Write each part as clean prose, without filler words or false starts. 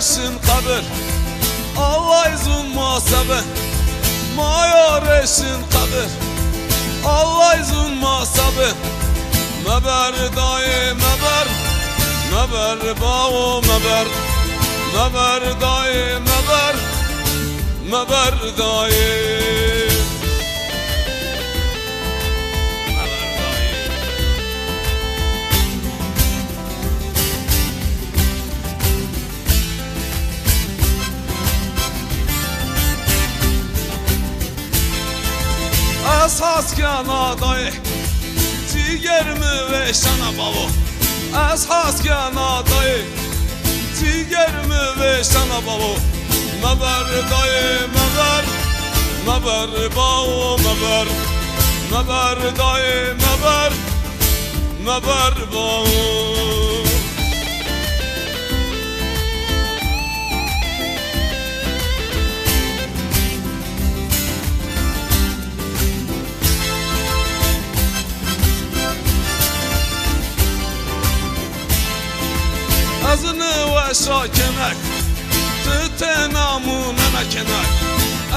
يارشن قبر الله يزون ما سبه ما يارشن قبر الله يزون ما سبه مبر داي مبر باو مبر داي مبر داي اساس kana dayı ciğerimi ve şana babo اساس kana dayı ciğerimi ve şana babo مبر dayı مبر باو مبر dayı مبر باو أزني وشاكنك تتنامون أنا كنك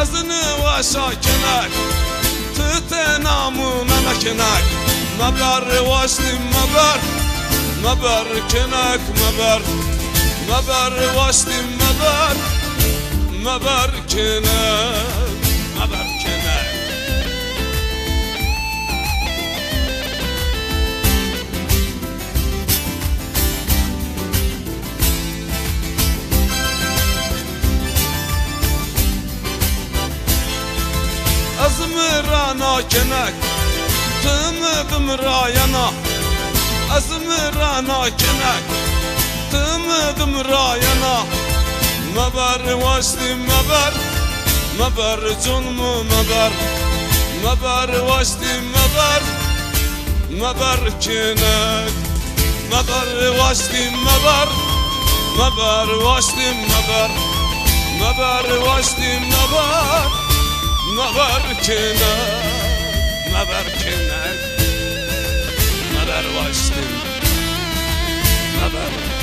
أزني وشاكنك تتنامون أنا كنك مبر واشتي مبر كنك مبر واشتي مبر كنك أزمرانا كنك تمدم راينا أزمرانا كنك تمدم راينا مبر واشتي مبر جنمو مبر واشتي مبر كنك مبر واشتي مبر واشتي مبر واشتي مبر كنك مبر واشتي مبر